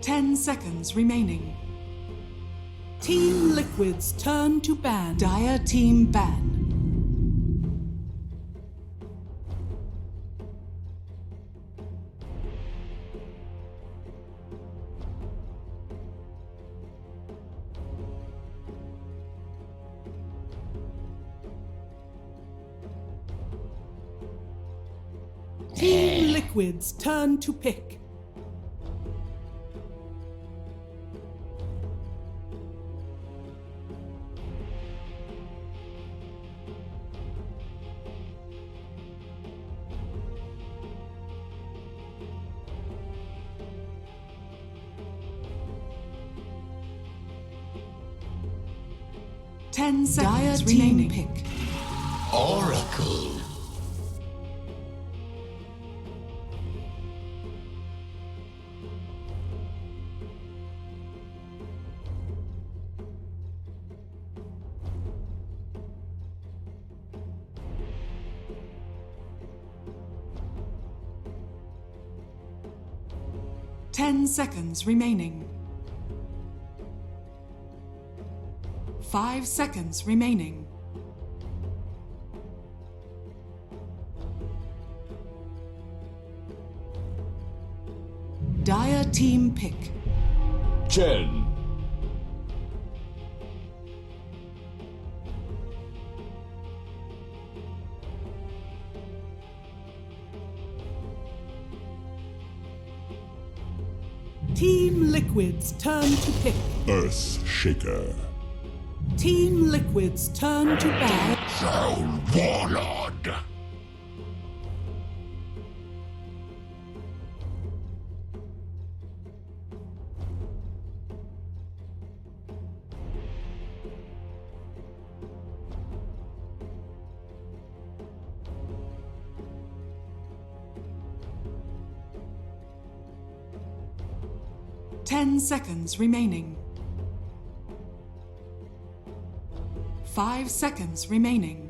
10 seconds remaining. Team Liquid's turn to ban. Dire team ban. Team Liquid's turn to pick. Ten seconds remaining. Pick. Oracle. Ten seconds remaining. 5 seconds remaining. Dire team pick. 10. Team Liquid's turn to pick. Earth Shaker. Team Liquid's turn to ban. Soul Warlord. Ten seconds remaining. 5 seconds remaining.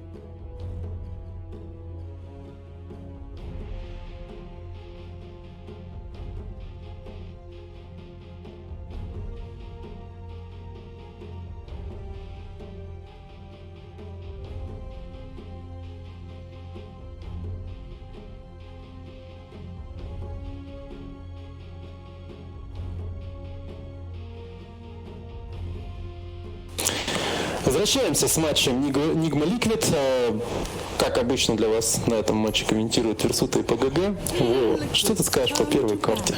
Возвращаемся с матчем Nigma Liquid. Как обычно для вас на этом матче комментируют Версута и ПГГ. Во, что ты скажешь по первой карте?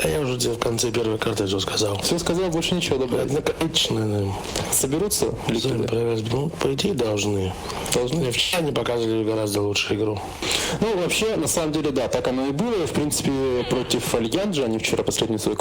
А я уже тебе в конце первой карты все сказал. Все сказал, больше ничего добавить. Одноконечные. Соберутся Ликвиды? Ну, по идее, должны. Вчера они показывали гораздо лучшую игру. Ну, вообще, на самом деле, да, так оно и было. В принципе, против Альянджа они вчера последнюю свою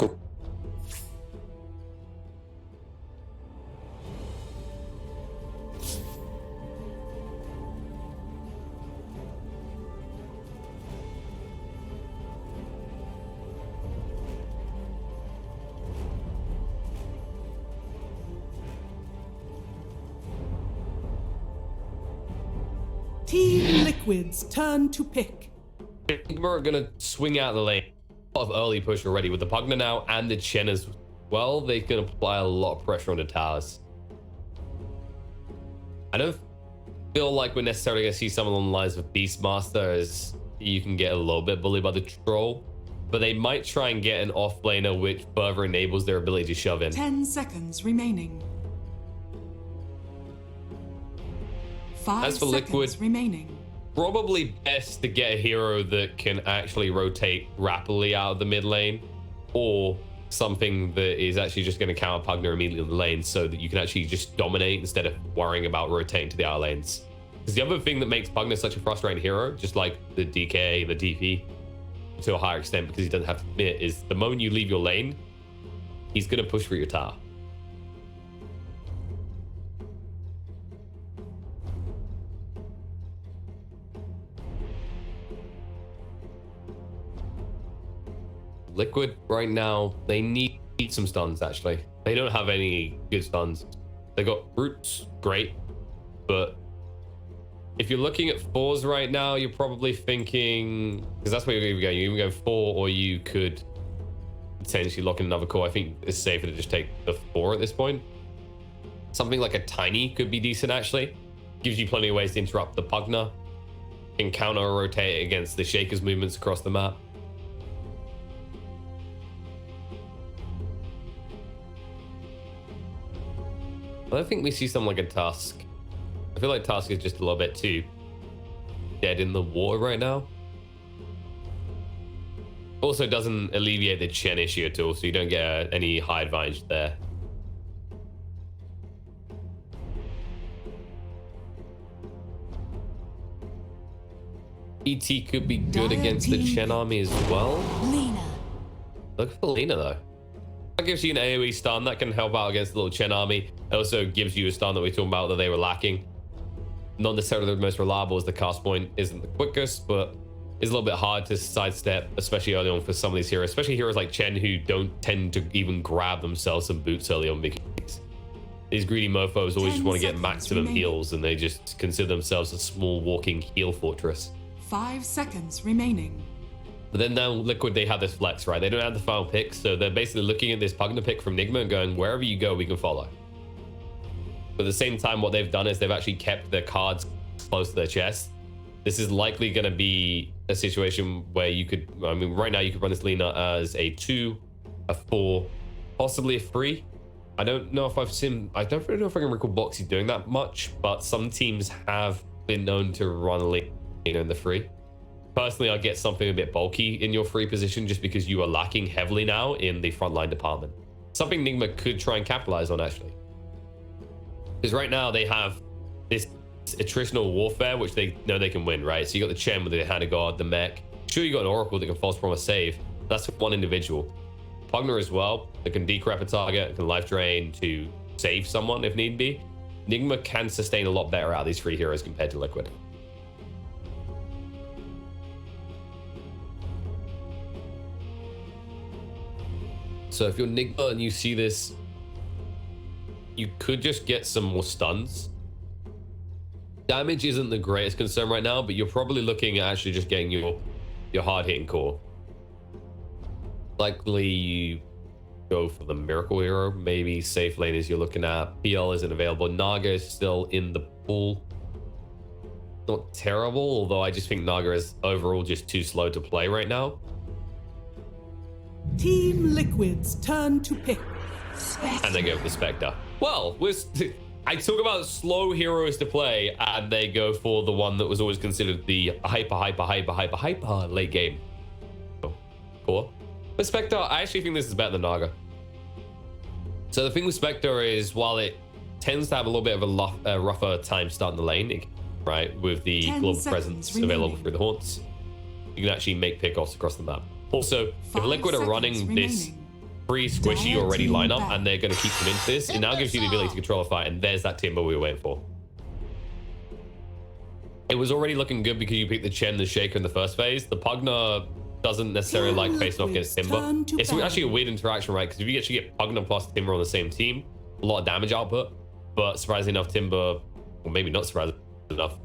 Team Liquid's turn to pick. Nigma are gonna swing out the lane. A lot of early push already with the Pugna now and the Chen as well. They can apply a lot of pressure on the towers. I don't feel like we're necessarily gonna see some along the lines of Beastmaster, as you can get a little bit bullied by the troll, but they might try and get an offlaner which further enables their ability to shove in. 10 seconds remaining. 5 As for seconds Liquid, remaining. Probably best to get a hero that can actually rotate rapidly out of the mid lane, or something that is actually just going to counter Pugna immediately in the lane, so that you can actually just dominate instead of worrying about rotating to the outer lanes. Because the other thing that makes Pugna such a frustrating hero, just like the DK, the DP, to a higher extent because he doesn't have to commit, is the moment you leave your lane, he's going to push for your tower. Liquid right now, they need some stuns actually. They don't have any good stuns. They got roots, great, but if you're looking at fours right now, you're probably thinking, because that's where you're going. You're going 4, or you could potentially lock in another core. I think it's safer to just take the 4 at this point. Something like a tiny could be decent, actually. Gives you plenty of ways to interrupt the Pugner. Can counter or rotate against the Shaker's movements across the map. I don't think we see something like a Tusk. I feel like Tusk is just a little bit too dead in the water right now. Also doesn't alleviate the Chen issue at all, so you don't get any high advantage there. ET could be good against the Chen army as well. Lena. Look for Lena though. That gives you an AoE stun that can help out against the little Chen army. It also gives you a stun that we talked about that they were lacking. Not necessarily the most reliable, as the cast point isn't the quickest, but it's a little bit hard to sidestep, especially early on for some of these heroes, especially heroes like Chen who don't tend to even grab themselves some boots early on because these greedy mofos always just want to get maximum heals, and they just consider themselves a small walking heal fortress. 5 seconds remaining. But then now Liquid, they have this flex, right? They don't have the final pick, so they're basically looking at this Pugner pick from Nigma and going, wherever you go, we can follow. But at the same time, what they've done is they've actually kept their cards close to their chest. This is likely going to be a situation where you could, I mean, right now you could run this Lena as a 2, a 4, possibly a 3. I don't know if I've seen, I don't really know if I can recall Boxy doing that much, but some teams have been known to run Lena in the 3. Personally, I'd get something a bit bulky in your 3 position just because you are lacking heavily now in the frontline department. Something Nigma could try and capitalize on, actually. Because right now they have this attritional warfare, which they know they can win, right? So you got the Chen with the Hand of God, the mech. Sure, you got an Oracle that can false promise save. That's one individual. Pugner as well, that can decrep a target, can life drain to save someone if need be. Nigma can sustain a lot better out of these 3 heroes compared to Liquid. So if you're Nigma and you see this, you could just get some more stuns. Damage isn't the greatest concern right now, but you're probably looking at actually just getting your hard-hitting core. Likely you go for the Miracle Hero. Maybe safe lane as you're looking at. PL isn't available. Naga is still in the pool. Not terrible, although I just think Naga is overall just too slow to play right now. Team Liquid's turn to pick. And they go for the Spectre. Well, I talk about slow heroes to play, and they go for the one that was always considered the hyper late game. Cool. But Spectre, I actually think this is better than Naga. So the thing with Spectre is, while it tends to have a little bit of a rougher time starting the lane, right, with the global presence available through the haunts, you can actually make pickoffs across the map. Also, if Liquid are running this free squishy already lineup and they're going to keep them into this, it now gives you the ability to control a fight, and there's that Timber we were waiting for. It was already looking good because you picked the Chen, the Shaker in the first phase. The Pugner doesn't necessarily like facing off against Timber. It's actually a weird interaction, right? Because if you actually get Pugner plus Timber on the same team, a lot of damage output, but surprisingly enough, Timber, or maybe not surprisingly enough,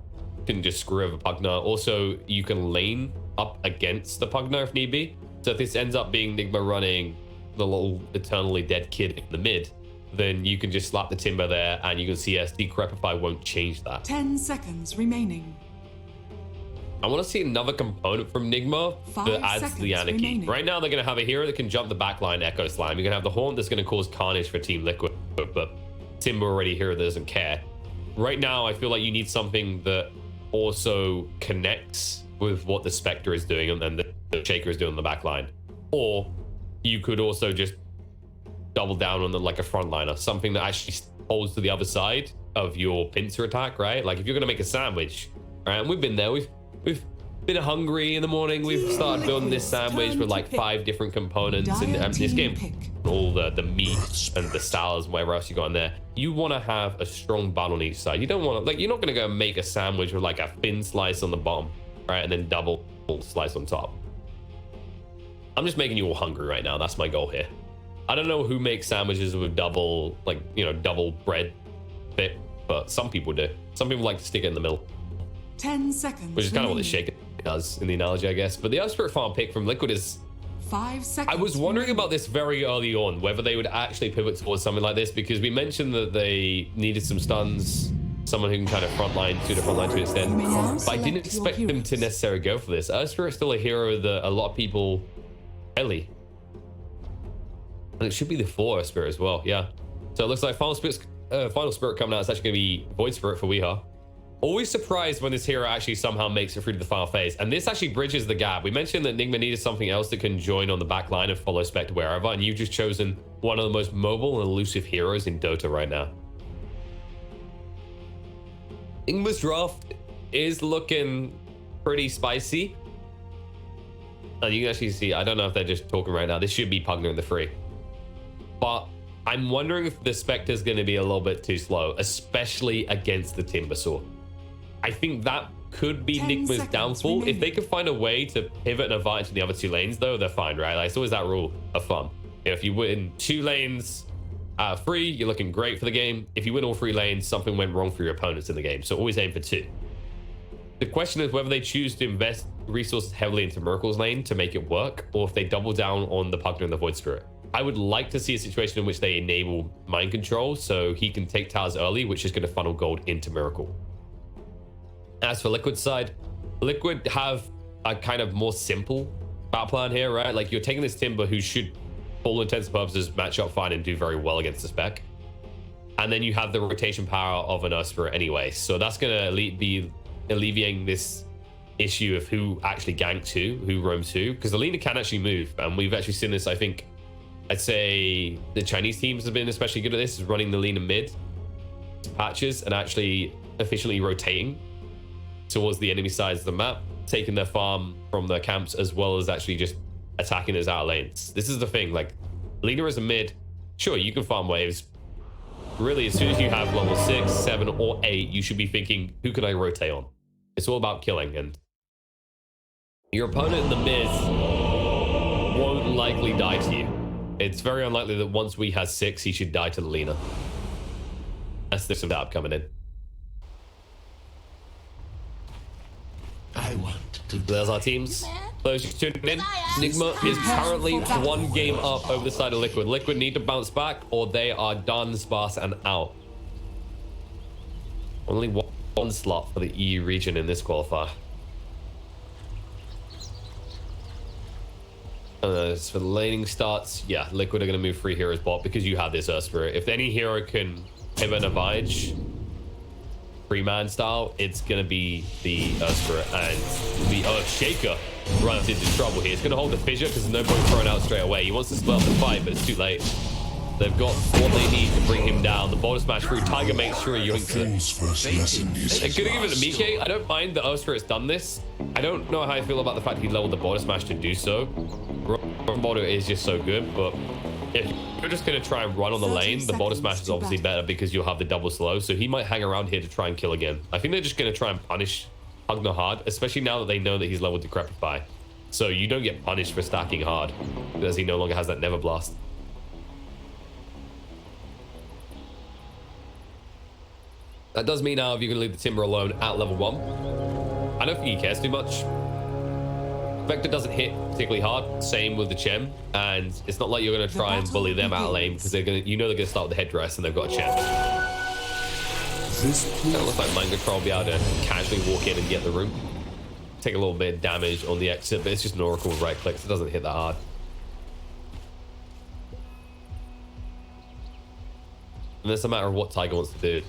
can just screw over Pugner. Also, you can lane up against the Pugner if need be. So if this ends up being Nigma running the little eternally dead kid in the mid, then you can just slap the Timber there, and you can see as Decrepify won't change that. 10 seconds remaining. I want to see another component from Nigma that adds to the anarchy. Remaining. Right now, they're going to have a hero that can jump the backline, Echo Slam. You're going to have the Haunt that's going to cause carnage for Team Liquid, but Timber already a hero that doesn't care. Right now, I feel like you need something that also connects with what the Spectre is doing and the Shaker is doing on the backline. Or you could also just double down on like a frontliner, something that actually holds to the other side of your pincer attack, right? Like if you're going to make a sandwich, right? And we've been there. We've been hungry in the morning. We've started building this sandwich with like 5 different components in this game. All the meat and the salads and whatever else you got in there. You want to have a strong bun on each side. You don't want to, like, you're not going to go make a sandwich with like a thin slice on the bottom, right? And then double slice on top. I'm just making you all hungry right now. That's my goal here. I don't know who makes sandwiches with double, like, you know, double bread bit, but some people do. Some people like to stick it in the middle. 10 seconds. Which is kind of what the Shaker does in the analogy, I guess. But the other Spirit Farm pick from Liquid is 5 seconds. I was wondering about this very early on, whether they would actually pivot towards something like this, because we mentioned that they needed some stuns, someone who can kind of frontline to the frontline to an extent. But I didn't expect them to necessarily go for this. Ursula is still a hero that a lot of people... Ellie. And it should be the 4 Spirit as well, yeah. So it looks like Final Spirit coming out is actually going to be Void Spirit for Weeha. Always surprised when this hero actually somehow makes it through to the final phase. And this actually bridges the gap. We mentioned that Nigma needed something else that can join on the back line and follow Spectre wherever. And you've just chosen one of the most mobile and elusive heroes in Dota right now. Nigma's draft is looking pretty spicy. And you can actually see, I don't know if they're just talking right now. This should be Pugner in the free. But I'm wondering if the Spectre's going to be a little bit too slow, especially against the Timbersaw. I think that could be Nigma's downfall. Remaining. If they could find a way to pivot and advantage in the other 2 lanes, though, they're fine, right? Like, it's always that rule of thumb. You know, if you win 2 lanes out of 3, you're looking great for the game. If you win all 3 lanes, something went wrong for your opponents in the game. So always aim for 2. The question is whether they choose to invest resources heavily into Miracle's lane to make it work, or if they double down on the Pugner and the Void Spirit. I would like to see a situation in which they enable mind control so he can take towers early, which is going to funnel gold into Miracle. As for Liquid's side, Liquid have a kind of more simple battle plan here, right? Like, you're taking this Timber who should, for all intents and purposes, match up fine and do very well against the spec. And then you have the rotation power of an Ursula anyway. So that's going to be alleviating this issue of who actually ganks who roams who. Because the Lina can actually move. And we've actually seen this, I think, I'd say the Chinese teams have been especially good at this, is running the Lina mid patches and actually efficiently rotating towards the enemy sides of the map, taking their farm from their camps, as well as actually just attacking those outer lanes. This is the thing, like, Lina as a mid, sure, you can farm waves. Really, as soon as you have level 6, 7, or 8, you should be thinking, who can I rotate on? It's all about killing, and your opponent in the mid won't likely die to you. It's very unlikely that once we has 6, he should die to the Lina. That's the setup coming in. I want to. There's our teams. Those who tuning in, Nigma is currently 1 game up over the side of Liquid. Liquid need to bounce back, or they are done, sparse, and out. Only one slot for the EU region in this qualifier. As for the laning starts, yeah, Liquid are going to move 3 heroes bot because you have this Ursula. If any hero can pivot a Vige, 3-man style, it's going to be the Ursula, and the Shaker runs into trouble here. It's going to hold the fissure because there's no point throwing out straight away. He wants to split up the fight, but it's too late. They've got what they need to bring him down. The bottom smash through. Tiger makes sure he yoinks it. It could have given it to Mike. I don't mind that Ursula has done this. I don't know how I feel about the fact he leveled the bottom smash to do so. Bottom is just so good, but if you're just going to try and run on the lane, the bottom smash is obviously better because you'll have the double slow, so he might hang around here to try and kill again. I think they're just going to try and punish Pugner hard, especially now that they know that he's leveled Decrepify. So you don't get punished for stacking hard because he no longer has that Never Blast. That does mean now if you're going to leave the Timber alone at level 1. I don't think he cares too much. Vector doesn't hit particularly hard. Same with the Chem, and it's not like you're going to try and bully them out of lane because they're going to, you know, they're going to start with the headdress and they've got a Chem. It looks like Mind Control will be able to casually walk in and get the room. Take a little bit of damage on the exit, but it's just an Oracle with right clicks. It doesn't hit that hard. And it's a matter of what Tiger wants to do.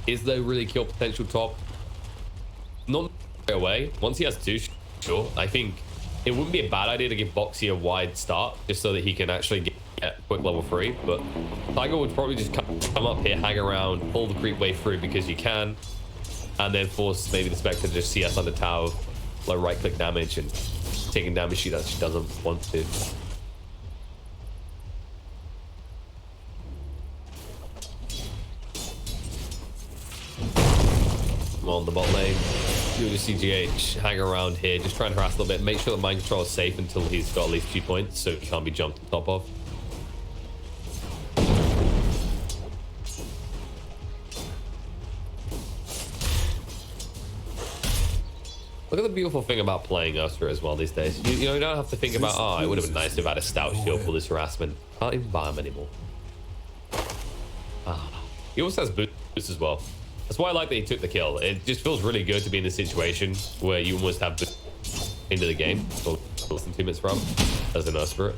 Is there really kill potential top? Not straight away. Once he has 2, sure. I think it wouldn't be a bad idea to give Boxy a wide start just so that he can actually get quick level 3. But Tiger would probably just come up here, hang around, pull the creep wave through because you can, and then force maybe the Spectre to just CS under tower, low right click damage, and taking damage she actually doesn't want to. On the bot lane, do the CGH, hang around here, just try and harass a little bit, make sure that Mind Control is safe until he's got at least 2 points so he can't be jumped on top of. Look at the beautiful thing about playing Usher as well these days. You know, you don't have to think about, oh, it would have been nice to have had a stout shield for this harassment. Can't even buy him anymore. He also has boots as well. That's why I like that he took the kill. It just feels really good to be in this situation where you almost have boots into the game. Or less than 2 minutes from as a nurse for it.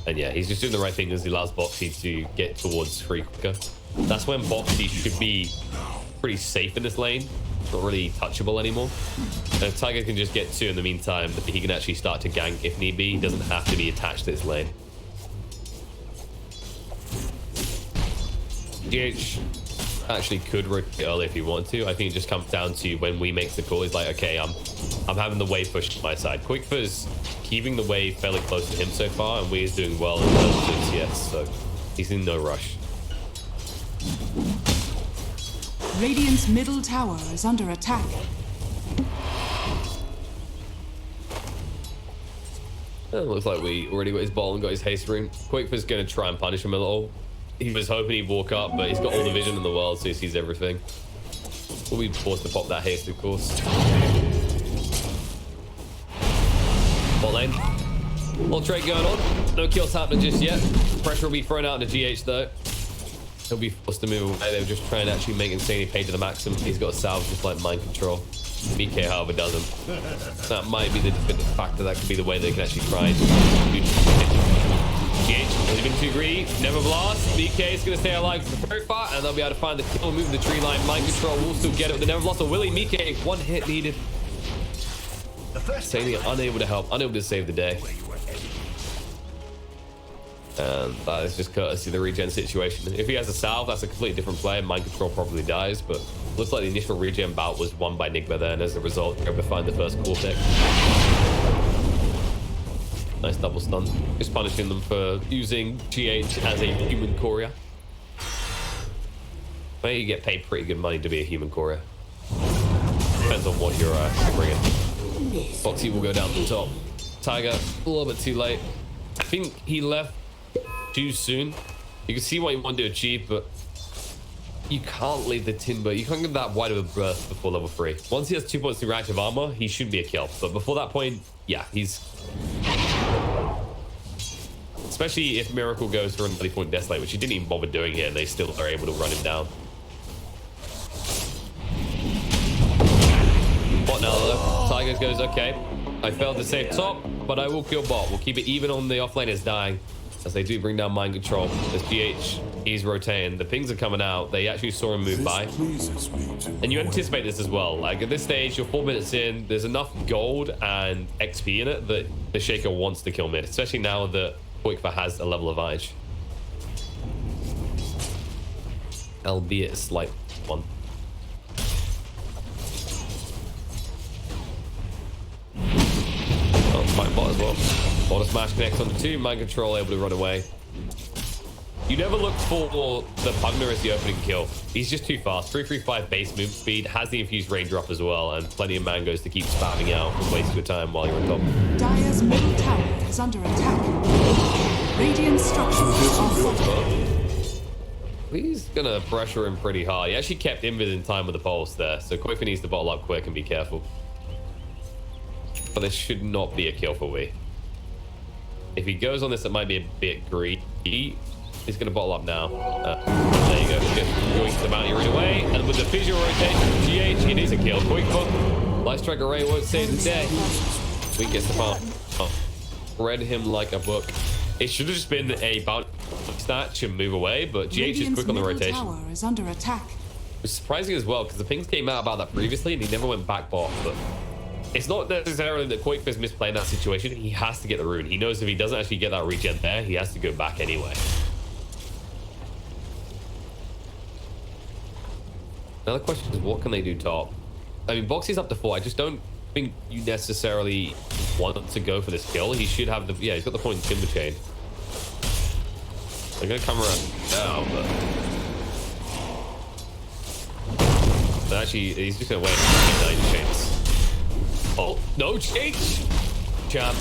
And yeah, he's just doing the right thing as he allows Boxy to get towards free quicker. That's when Boxy should be pretty safe in this lane. Not really touchable anymore. And if Tiger can just get 2 in the meantime, he can actually start to gank if need be. He doesn't have to be attached to this lane. GH actually could rotate early if he wanted to. I think it just comes down to when we make the call. He's like, okay, I'm having the wave pushed to my side. Quickfur's keeping the wave fairly close to him so far, and Weir's doing well in terms of CS, so he's in no rush. Radiant's middle tower is under attack. It looks like we already got his ball and got his haste rune. Quickfur's going to try and punish him a little. He was hoping he'd walk up, but he's got all the vision in the world, so he sees everything. We'll be forced to pop that haste, of course. Bot lane. All trade going on. No kills happening just yet. Pressure will be thrown out into GH, though. He'll be forced to move away. They'll just try and actually make insanely pay to the maximum. He's got a salve just like mind control. BK, however, doesn't. That might be the definitive factor. That could be the way they can actually try and do GH has been too greedy. Never blast. BK is going to stay alive for very far, and they'll be able to find the kill, move the tree line. Mind control will still get it with the never blast. Or Willie, BK, 1 hit needed. Saying unable to help, unable to save the day. And that is just courtesy of the regen situation. If he has a salve, that's a completely different play. Mind control probably dies, but looks like the initial regen bout was won by Nigma there, and as a result, they're able to find the first core pick. Nice double stun. Just punishing them for using GH as a human courier. I think you get paid pretty good money to be a human courier. Depends on what you're bringing. Boxy will go down to the top. Tiger, a little bit too late. I think he left too soon. You can see what you want to achieve, but you can't leave the Timber. You can't give that wide of a berth before level 3. Once he has 2 points to reactive armor, he should be a kill. But before that point, yeah, he's... Especially if Miracle goes for a 30-point Desolate, which he didn't even bother doing here, and they still are able to run him down. Bot now, though. Tigers goes, okay, I failed to save top, but I will kill bot. We'll keep it even on the offlane is dying, as they do bring down mind control. As GH is rotating, the pings are coming out. They actually saw him move by. And you anticipate this as well. Like at this stage, you're 4 minutes in, there's enough gold and XP in it that the Shaker wants to kill mid, especially now that Quickfur has a level advantage. Albeit a slight one. Oh, fight bot as well. Bot smash connects onto 2, mind control able to run away. You never look for the Pugner as the opening kill. He's just too fast. 335 base move speed, has the infused range drop as well, and plenty of mangoes to keep spamming out and waste your time while you're on top. Dire's middle tower is under attack. Radiant structures are fortified. He's gonna pressure him pretty hard. He actually kept Invis in time with the pulse there, so Quickfur needs to bottle up quick and be careful. But this should not be a kill for Wii. If he goes on this, it might be a bit greedy. He's going to bottle up now. There you go. Going the bounty right away. And with the visual rotation from GH, it is a kill. Quickfur. Light Strike Array won't save the day. We gets the farm. Oh. Read him like a book. It should have just been a bounty snatch and move away, but GH is quick on the rotation. Tower is under attack. It's surprising as well, because the pings came out about that previously, and he never went back bot, but it's not necessarily that Quickfur's misplaying that situation. He has to get the rune. He knows if he doesn't actually get that regen there, he has to go back anyway. Another question is, what can they do top? I mean, Boxy's up to 4. I just don't think you necessarily want to go for this kill. He should have the... Yeah, he's got the point in Timber Chain. They're going to come around now, but actually, he's just going to wait and 9 chains. Oh, no change! Champ.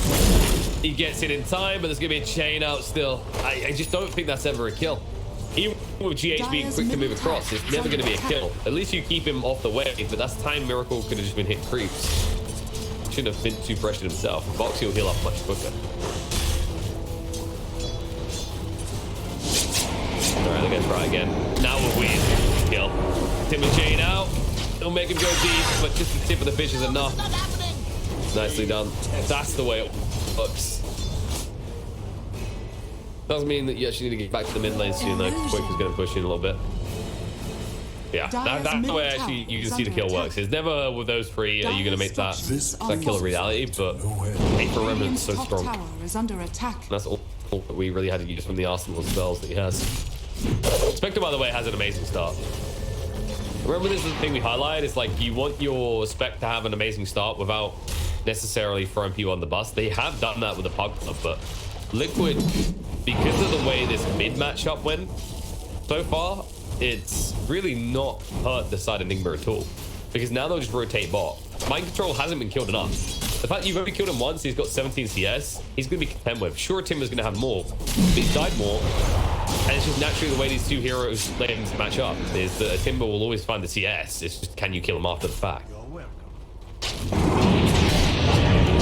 He gets it in time, but there's going to be a chain out still. I just don't think that's ever a kill. Even with GH being quick to move across, it's never going to be a kill. At least you keep him off the way, but that's time Miracle could have just been hit creeps. Shouldn't have been too pressured himself. Boxy will heal up much quicker. Alright, the guy's right again. Now we're weird. Kill. Timber chain out. Don't make him go deep, but just the tip of the fish is enough. Nicely done. That's the way it works. Doesn't mean that you actually need to get back to the mid lane soon though, because Quick is going to push in a little bit. Yeah, that's the way actually you can see the kill works. It's never with those three are you going to make that kill a reality, but Paper Remnant's so strong. That's all that we really had to use from the arsenal of spells that he has. Spectre, by the way, has an amazing start. Remember, this is the thing we highlight. It's like you want your spec to have an amazing start without necessarily throwing people on the bus. They have done that with the Pug Club, but Liquid, because of the way this mid matchup went so far, it's really not hurt the side of Nigma at all. Because now they'll just rotate bot. Mind Control hasn't been killed enough. The fact you've only killed him once, he's got 17 CS, he's going to be content with. Sure, Timber's going to have more, but he's died more. And it's just naturally the way these two heroes lanes match up is that a Timber will always find the CS. It's just, can you kill him after the fact?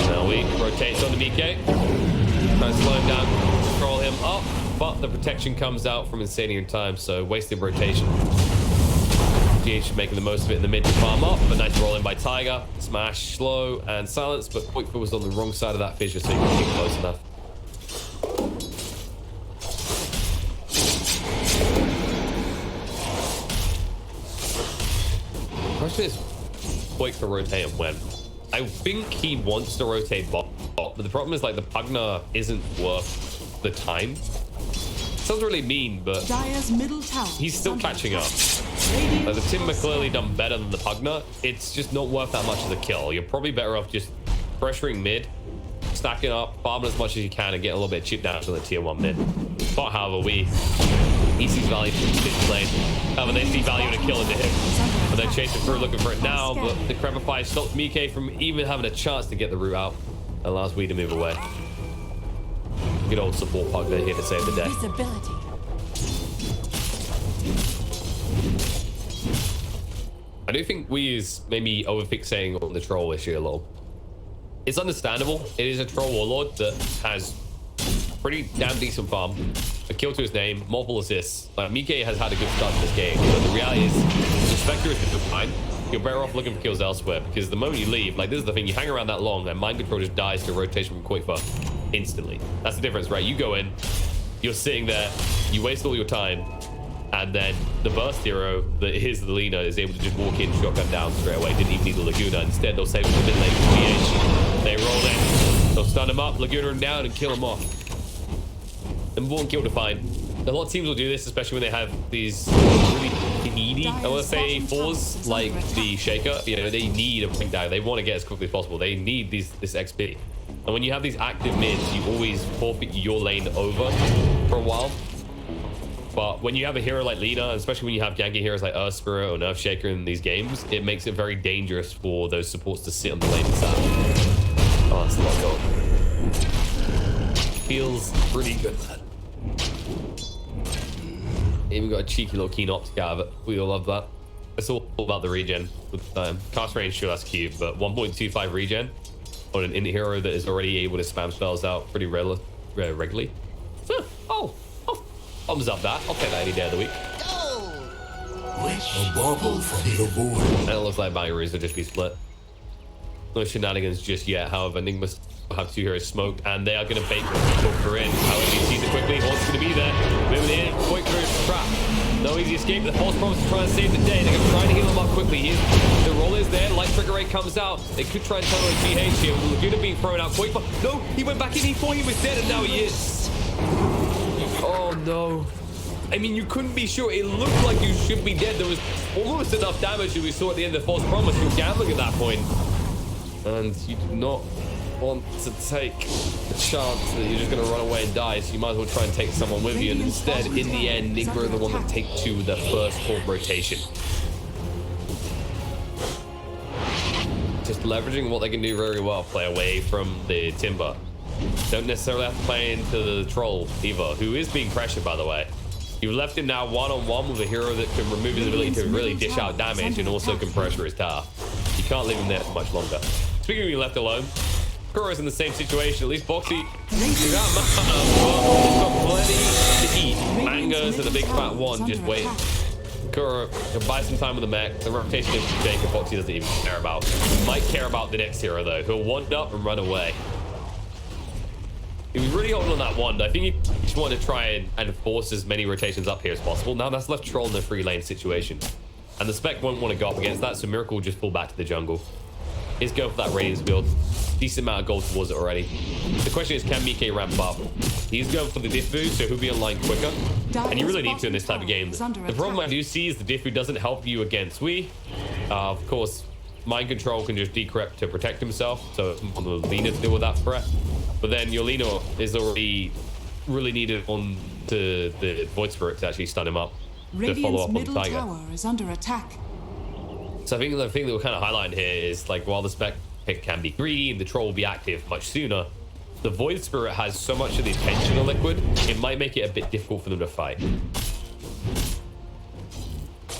Now we rotate on the Mike. Try to slow him down, control him up, but the protection comes out from Insania in time, so wasted rotation. GH making the most of it in the mid to farm up, but nice roll in by Tiger. Smash, slow, and silence, but Quickfoot was on the wrong side of that fissure, so he couldn't get close enough. The question is, Quickfoot rotate and when? I think he wants to rotate bot, but the problem is like the Pugna isn't worth the time. Sounds really mean, but he's still catching up. Like the Timber clearly done better than the Pugna. It's just not worth that much as a kill. You're probably better off just pressuring mid, stacking up, farming as much as you can, and get a little bit of chip down to the tier 1 mid. But however, he sees value from mid lane. However, they see value in a kill into him. And they're chasing through looking for it now, but the Cremify stops Mike from even having a chance to get the root out. Allows we to move away. Good old support Pugna here to save the day. I do think we is maybe overfixating on the troll issue a little. It's understandable. It is a troll warlord that has pretty damn decent farm, a kill to his name, multiple assists. Like Mike has had a good start to this game, but the reality is the Spectre is just fine. You're better off looking for kills elsewhere, because the moment you leave, like this is the thing, you hang around that long and Mind Control just dies to rotation from Quickfoot instantly. That's the difference, right? You go in, you're sitting there, you waste all your time, and then the burst hero that is the Lina is able to just walk in, shotgun down straight away. Didn't even need the Laguna. Instead, they'll save it for mid lane for GH. They roll in, they'll stun him up, Laguna him down, and kill him off. Number 1 kill to find. A lot of teams will do this, especially when they have these really needy, I want to say, fours like the Shaker. You know, they need a point dive. They want to get as quickly as possible. They need this XP. And when you have these active mids, you always forfeit your lane over for a while. But when you have a hero like Lina, especially when you have ganky heroes like Earth Spirit or Nerf Shaker in these games, it makes it very dangerous for those supports to sit on the lane side. Oh, that's a lot of gold. Feels pretty good. Even got a cheeky little keen optic out of it. We all love that. It's all about the regen with time. Cast range, sure, that's cute, but 1.25 regen on an in hero that is already able to spam spells out pretty regularly. Oh, thumbs up that. I'll take that any day of the week. A bubble from the board. And it looks like Bangaroos will just be split. No shenanigans just yet. However, Nigma will have 2 heroes smoked, and they are going to bait her in. However, he sees it quickly. Haunt's going to be there. Moving in, quick through his trap. No easy escape. The false promise to try and save the day. They're going to try to heal him up quickly. The roll is there. Light trigger rate comes out. They could try and tunnel a GH here. Laguna being thrown out quick, but no, he went back in. He thought he was dead, and now he is. Oh no. I mean, you couldn't be sure. It looked like you should be dead. There was almost enough damage that we saw at the end of the false promise. You're gambling at that point. And you do not want to take the chance that you're just going to run away and die, so you might as well try and take someone with you. And instead, in the end, Nigma are the one that take 2 with their first full rotation. Just leveraging what they can do very well. Play away from the Timber. Don't necessarily have to play into the Troll either, who is being pressured, by the way. You've left him now one-on-one with a hero that can remove his ability to really dish out damage and also can pressure his tower. You can't leave him there for much longer. Speaking of being left alone, Kuro's in the same situation. At least Boxy, he's got plenty to eat. Mangoes and a big fat one just waiting. Kuro can buy some time with the mech. The reputation of Jacob Boxy doesn't even care about. He might care about the next hero though. He'll wand up and run away. He was really holding on that wand. I think he just wanted to try and force as many rotations up here as possible. Now that's left Troll in a free lane situation. And the spec won't want to go up against that, so Miracle will just fall back to the jungle. He's going for that Radiance build. Decent amount of gold towards it already. The question is, can Mike ramp up? He's going for the diff boost, so he'll be online quicker. And you really need to in this type of game. The problem I do see is the diff boost doesn't help you against Wii. Of course, Mind Control can just decrypt to protect himself, so it's on the Lina to deal with that threat. But then your Lina is already really needed on the Void Spirit to actually stun him up. To follow up on the Tiger. Tower is under attack. So I think the thing that we're kind of highlighting here is, like, while the spec pick can be greedy and the Troll will be active much sooner, the Void Spirit has so much of the attention of Liquid, it might make it a bit difficult for them to fight.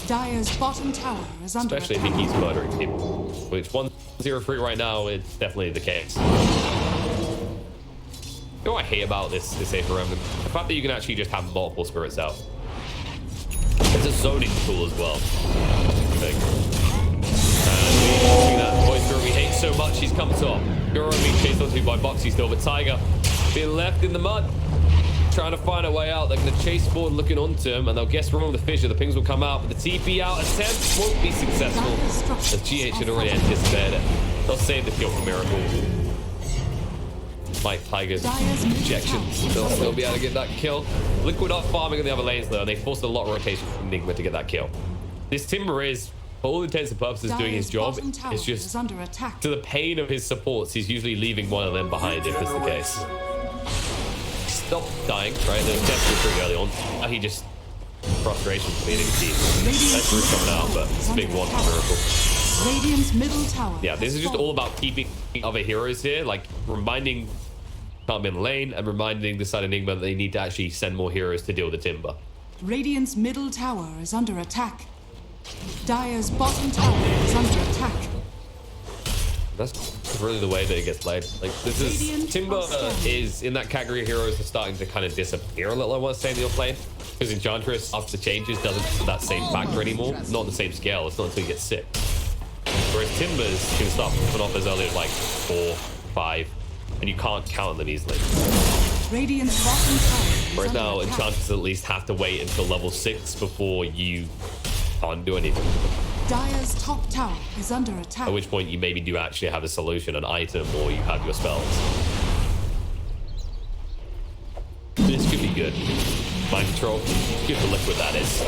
Dire's bottom tower is under Especially if he keeps murdering him. Which 1-0-3 right now, it's definitely the case. You know what I hate about this Aether Remnant? The fact that you can actually just have multiple spirits out. There's a zoning tool as well. I think. And that Void Spirit we hate so much, he's come top. Guro being chased onto by Boxy still, but Tiger being left in the mud. Trying to find a way out. They're going to chase forward looking onto him, and they'll guess wrong with the fissure. The pings will come out, but the TP out attempt won't be successful, as GH had already anticipated it. They'll save the kill for Miracle. Mike Tiger's injections. They'll still be able to get that kill. Liquid are farming on the other lanes though, and they forced a lot of rotation from Nigma to get that kill. This Timber is, for all intents and purposes, doing his job. It's just to the pain of his supports, he's usually leaving one of them behind if that's the case. Stop dying, right? They were definitely pretty early on. Now he just frustration for beating the team. That's where it's coming out, but it's a big one for Miracle. Radiant's middle tower. Yeah, this is just all about keeping other heroes here, like reminding can't be in the lane and reminding the side of Nigma that they need to actually send more heroes to deal with the Timber. Radiant's middle tower is under attack. Dire's bottom tower is under attack. That's really the way that it gets played. Like, this is Timber is in that category of heroes that's starting to kind of disappear a little, I want to say, in the lane. Because Enchantress, after the changes, doesn't have that same factor anymore. Not on the same scale. It's not until you get 6. Whereas Timbers can start popping off as early as like 4, 5, and you can't count them easily. Radiant's bottom tower. Whereas now, Enchantress at least have to wait until level 6 before you can't do anything. Dire's top tower is under attack. At which point you maybe do actually have a solution, an item, or you have your spells. This could be good. Mind Control, good for Liquid, that is.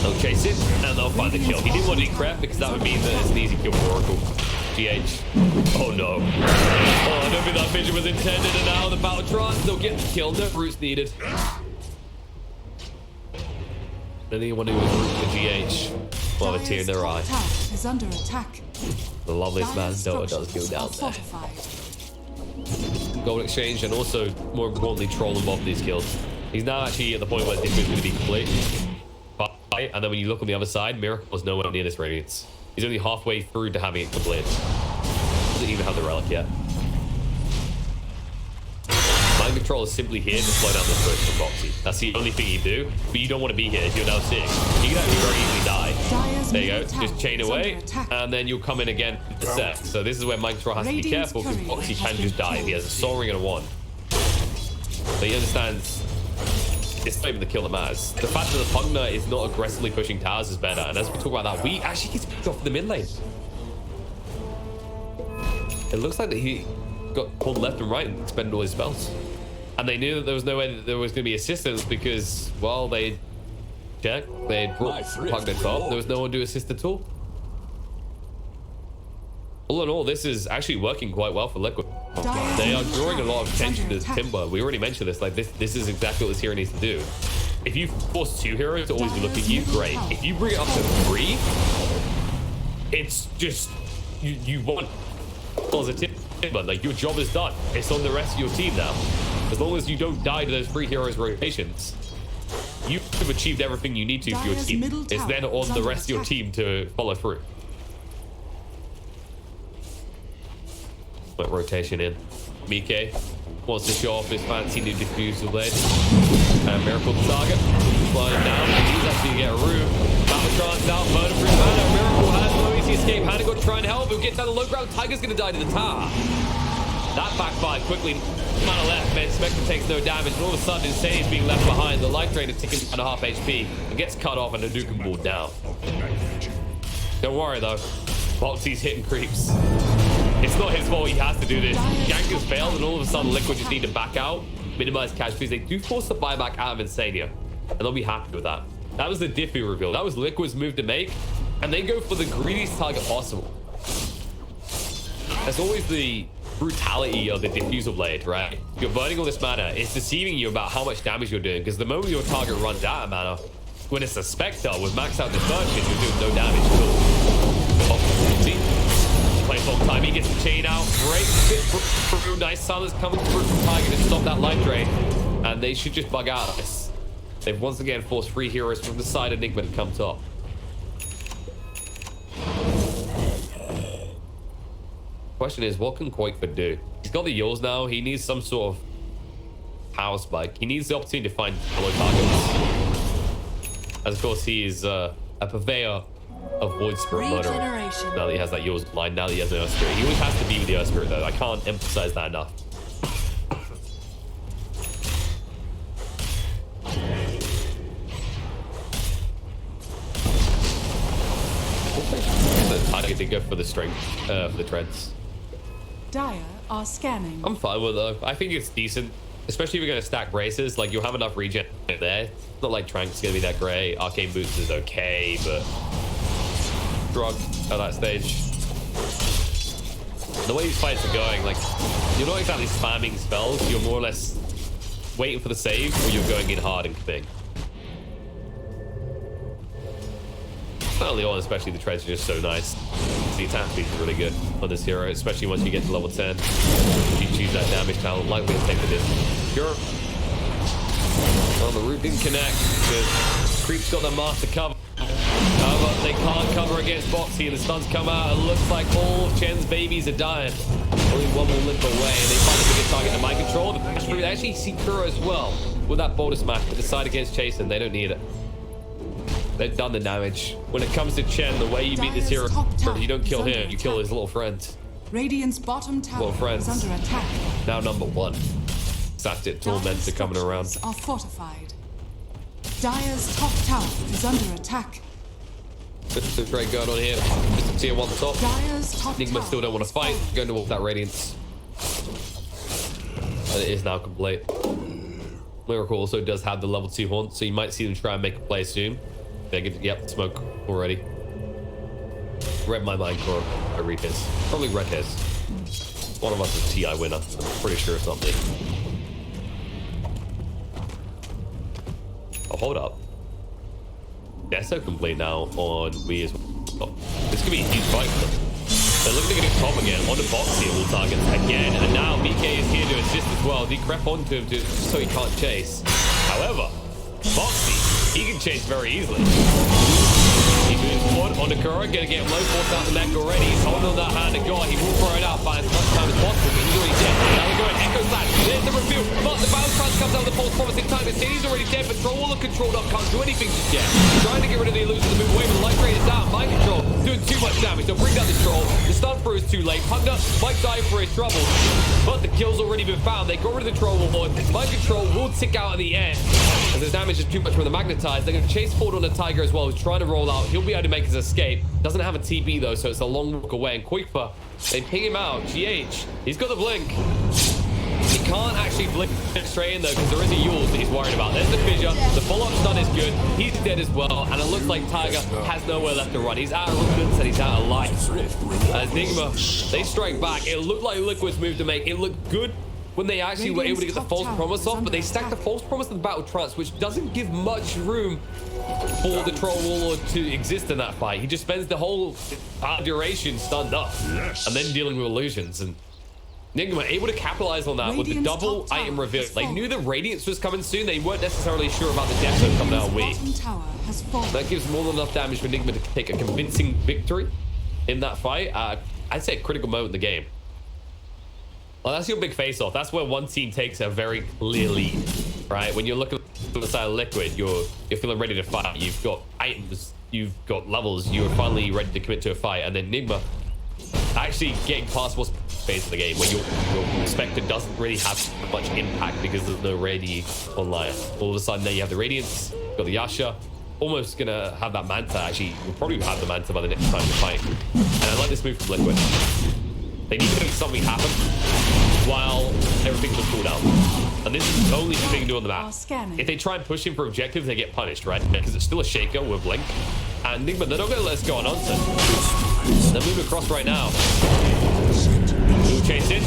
They'll chase it, and they'll find the kill. He didn't want to decrypt because that would mean that it's an easy kill for Oracle. GH. Oh no. Oh, I don't think that vision was intended, and now the battle trance, they'll get the kill. No roots needed. Anyone who was rooting for GH, well, a tear in their eye. Is under attack. The loveliest man Dota does go down there. Gold exchange, and also, more importantly, Troll involved these kills. He's now actually at the point where this is going to be complete. And then when you look on the other side, Miracle is nowhere near this Radiance. He's only halfway through to having it complete. Doesn't even have the relic yet. Mind Control is simply here to slow down this push from Boxy. That's the only thing you do, but you don't want to be here if you're now 6. You can actually very easily die. There you go, just chain away, and then you'll come in again to set. So this is where Mind Control has to be careful, because Boxy can just die. He has a Soul Ring and a 1. But he understands it's not even the kill that matters. The fact that the Pugna is not aggressively pushing towers is better, and as we talk about that, we actually gets picked off the mid lane. It looks like that he got pulled left and right and expended all his spells. And they knew that there was no way that there was going to be assistance because, well, they checked, they brought Pugna top, there was no one to assist at all. All in all, this is actually working quite well for Liquid. They are drawing a lot of attention to Timber. We already mentioned this, like this is exactly what this hero needs to do. If you force 2 heroes to always be looking at you, great. If you bring it up to 3, it's just, you want positive Timber. Like, your job is done. It's on the rest of your team now. As long as you don't die to those 3 heroes rotations, you you've achieved everything you need to for your Dire's team. middle It's then tower on is the under rest of your attack. team to follow through. Let rotation in. Mike wants to show off his fancy new diffusal blade. And Miracle the target. Flying down. He's actually get room. Albatross out. Murder through Hannah. Miracle has no easy escape. Hannah got to try and help him. Gets down the low ground. Tiger's going to die to the tower. That backfired quickly. Mana left. Man, Spectre takes no damage. And all of a sudden, Insane's being left behind. The life drain is ticking down to half HP. And gets cut off and Hadouken ball down. Don't worry though. Boxy's hitting creeps. It's not his fault he has to do this. Gank has failed and all of a sudden Liquid just need to back out. Minimize casualties. They do force the buyback out of Insania. And they'll be happy with that. That was the Diffie reveal. That was Liquid's move to make. And they go for the greediest target possible. That's always the brutality of the Diffusal Blade, right? You're burning all this mana. It's deceiving you about how much damage you're doing. Because the moment your target runs out of mana, when it's a Spectre with max out dispersion, you're doing no damage at all. Oh, see? Plays long time. He gets the chain out. Breaks it through. Nice silence coming through from Tiger to stop that life drain. And they should just bug out of this. They've once again forced 3 heroes from the side of Nigma to come top. Question is, what can Quakeford do? He's got the Yules now. He needs some sort of power spike. He needs the opportunity to find fellow targets. As of course, he is a purveyor of Void Spirit Murder. Now that he has that Yules blind, now that he has an Earth Spirit. He always has to be with the Earth Spirit though. I can't emphasize that enough. I get to go for the strength, for the treads. Dire are scanning. I'm fine with it though. I think it's decent, especially if you're going to stack braces. Like you'll have enough regen there. It's not like Trank's going to be that great. Arcane Boots is okay, but drug at that stage. The way these fights are going, like you're not exactly spamming spells. You're more or less waiting for the save, or you're going in hard and committing. Early on, especially the treads are just so nice. The attack speed is really good on this hero, especially once you get to level 10. If you choose that damage talent, likely to take the distance. Sure. Well, the root didn't connect because Creep's got their master cover. However, they can't cover against Boxy and the stuns come out. It looks like all of Chen's babies are dying. Only one will limp away and they find a bigger target to mind control. They actually see Kuro as well with that boulder smash, but decide against Jason. They don't need it. They've done the damage. When it comes to Chen, the way you beat this hero, you don't kill him, you kill his little friend. Radiant's bottom tower is under attack. Now number 1. That's it, Tormentor coming around. Are fortified. Dire's top tower is under attack. Bit of trade going on here. Just a tier 1 top. Dire's top Nigma tower still don't want to fight. Going towards that Radiance. And it is now complete. Miracle also does have the level 2 haunt, so you might see them try and make a play soon. Yep, smoke already. Read my mind, Cora. I read his. Probably read his. One of us is TI winner. I'm pretty sure it's not me. Oh, hold up. Deso complete now on Wii as well. This could be a huge fight for them. They're looking to get a top again on the Boxy all targets again. And now BK is here to assist as well. They creep onto him so he can't chase. However, Boxy, he can chase very easily. He's doing one on the Kuro, gonna get low force out the neck already. He's holding on that hand to God. He will throw it out by as much time as possible, but he's already dead. Now we go and Echo Slash. There's the reveal. But the bounce crunch comes out with the false promising time. He's already dead, but all the controlled up can't do anything just yet. Trying to get rid of the illusion of the move away, but the life rate is down. Mind control doing too much damage. They'll bring down the troll. The stun through is too late. Pugner might die for his trouble, but the kill's already been found. They got rid of the troll lord. Mind control will tick out in the end. As the damage is too much from the magnetize, they're going to chase forward on the Tiger as well, who's trying to roll out. He'll be able to make his escape. Doesn't have a TB though, so it's a long walk away. And Quickfa, they ping him out. GH, he's got the blink. He can't actually blink straight in though, because there is a Yules that he's worried about. There's the fissure. The follow-up stun is good. He's dead as well, and it looks like Tiger has nowhere left to run. He's out of resistance and he's out of life. As Nigma, they strike back. It looked like Liquid's move to make. It looked good when they actually were able to get the false promise off, but they stacked the false promise and the battle trance, which doesn't give much room for the troll warlord to exist in that fight. He just spends the whole duration stunned up and then dealing with illusions, and Nigma able to capitalize on that with the Radiant's double top tower item reveal. has They fallen. knew the Radiance was coming soon. They weren't necessarily sure about the Death Zone coming out of Wii. Bottom tower has fallen. That gives more than enough damage for Nigma to take a convincing victory in that fight. I'd say a critical moment in the game. Well, that's your big face-off. That's where one team takes a very clear lead, right? When you're looking at the side of Liquid, you're feeling ready to fight. You've got items, you've got levels, you're finally ready to commit to a fight. And then Nigma actually getting past what's phase of the game where your Spectre doesn't really have much impact because there's no Radi online. All of a sudden, now you have the Radiance, you've got the Yasha. Almost gonna have that Manta. Actually, we'll probably have the Manta by the next time we fight. And I like this move from Liquid. They need to make something happen while everything's on cooldown. And this is the only thing they can do on the map. If they try and push him for objectives, they get punished, right? Because it's still a shaker with Blink. And Nigma, they're not going to let us go unanswered. They're moving across right now. Blue chase in.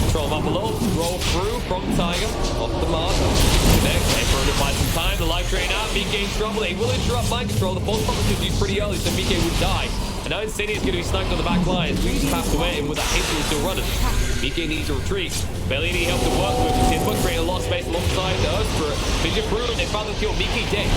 Control him up a little. Roll through from Tiger. Off the mark. Next, they for him to find some time. The life drain out. Mike in trouble. They will interrupt mind control. The pulse promise is used pretty early, so Mike would die. And now Insania is going to be sniped on the back line. We just passed away with that Hazel still running. Mike needs to retreat. Barely any help to work with. His book creating a lot of space alongside the Earth Spirit. Vision through. They found the kill. Mike dead.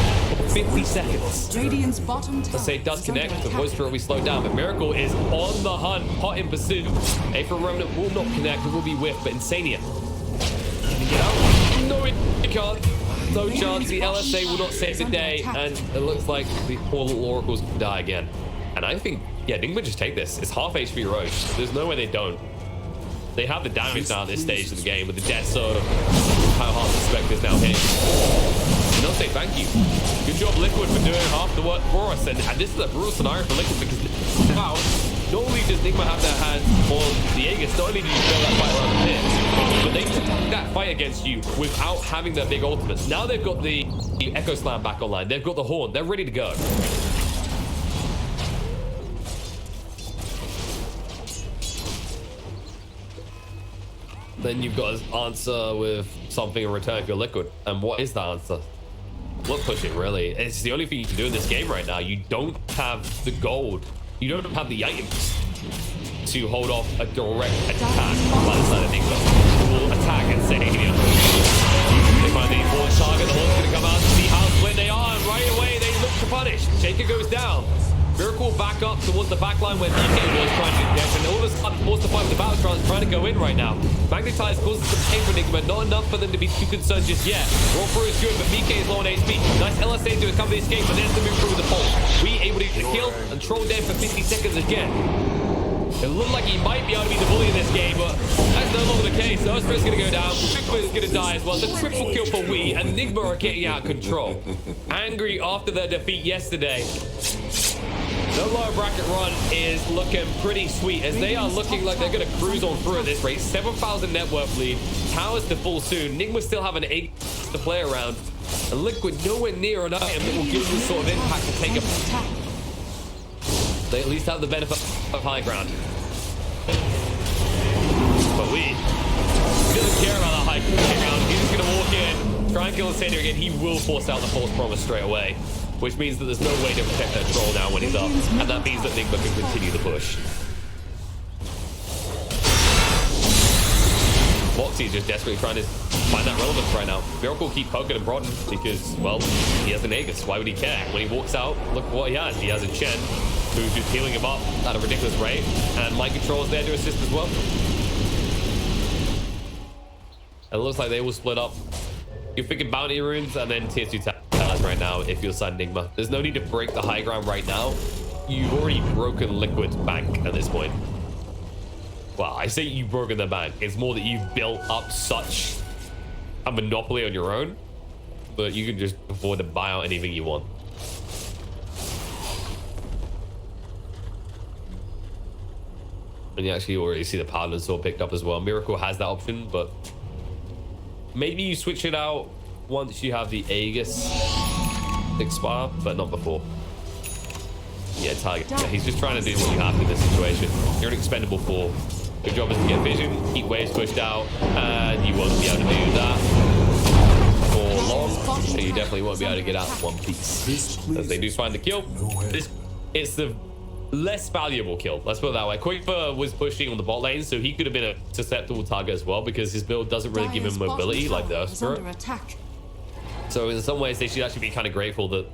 50 seconds. Radiant's bottom tower. Let's say it does is connect. under The voice attack. drill will be slowed down, but Miracle is on the hunt, hot in pursuit. Aether Remnant will not connect. It will be whiffed, but Insania. Can he get out? No, he can't. No chance. The LSA will not save the day, and it looks like the poor little Oracles can die again. And I think, yeah, Nigma just take this. It's half HP Roche. There's no way they don't. They have the damage now at this stage of the game with the death, so how hard the Spectre's now hitting. And they'll say thank you. Good job, Liquid, for doing half the work for us. And this is a brutal scenario for Liquid because now, not only does Nigma have their hands on the Aegis, not only do you fail that fight around the pit, but they took that fight against you without having their big ultimates. Now they've got the Echo Slam back online. They've got the Horn. They're ready to go. Then you've got to answer with something in return if you're Liquid. And what is that answer? Look pushing, really. It's the only thing you can do in this game right now. You don't have the gold. You don't have the items to hold off a direct attack by the side of Nigma. Will attack and say, they find the important target. The Horn's going to come out to see how split they are. And right away, they look to punish. Shaker goes down. Miracle back up towards the back line where DK was trying to get, and all of a sudden forced to fight with the Battletrons trying to go in right now. Magnetize causes some pain for Nigma, not enough for them to be too concerned just yet. Roll through is good, but DK is low on HP. Nice LSA to recover the escape, but there's the move through with the pulse. We able to kill and troll dead for 50 seconds again. It looked like he might be able to be the bully in this game, but that's no longer the case. Earthspirit's going to go down. Liquid is going to die as well. The triple kill for Wii, and Nigma are getting out of control. Angry after their defeat yesterday. The lower bracket run is looking pretty sweet as they are looking like they're going to cruise on through at this rate. 7,000 net worth lead. Towers to full soon. Nigma still have an 8 to play around. And Liquid nowhere near an item that will give them the sort of impact to take a... They at least have the benefit of high ground. But he doesn't care about that high ground. He's just going to walk in, try and kill Insania again. He will force out the false promise straight away, which means that there's no way to protect that troll now when he's up. And that means that Nigma can continue the push. Foxy is just desperately trying to find that relevance right now. Miracle will keep poking and prodding because, well, he has an Aegis. Why would he care? When he walks out, look what he has. He has a Chen who's just healing him up at a ridiculous rate. And Mind Control is there to assist as well. It looks like they will split up. You're thinking bounty runes and then tier 2 towers right now if you're San Nigma. There's no need to break the high ground right now. You've already broken Liquid's bank at this point. Well, I say you've broken the bank. It's more that you've built up such a monopoly on your own that you can just afford to buy out anything you want. And you actually already see the Paladin Sword picked up as well. Miracle has that option, but maybe you switch it out once you have the Aegis expire, but not before. Yeah, target. Yeah, he's just trying to do what you have in this situation. You're an expendable 4. Your job is to get vision, keep waves pushed out, and you won't be able to do that for long. So you definitely won't be able to get out in one piece. As they do find the kill. It's the less valuable kill. Let's put it that way. Quickfur was pushing on the bot lane, so he could have been a susceptible target as well because his build doesn't really give him mobility like the Earth Spirit. So in some ways, they should actually be kind of grateful that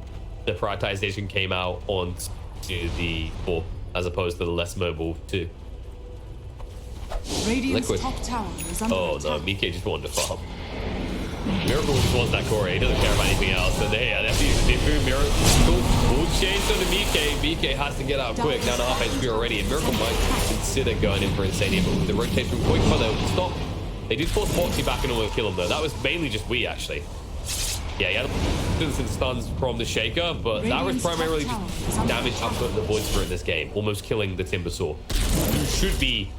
the prioritization came out on to the 4 as opposed to the less mobile 2. Liquid. Top tower is under Oh no, attack. Mike just wanted to farm. Miracle just wants that core. He doesn't care about anything else. And they threw Miracle. Full chase on the Mike. Mike has to get out quick. Down to half HP already. And Miracle might consider going in for Insania, but with the rotation quick for them, stop. They did force Foxy back in order to kill him though. That was mainly just we actually. Yeah, he had instant stuns from the Shaker, but that was primarily just damage output of the Void Spirit in this game, almost killing the Timber Saw. You should be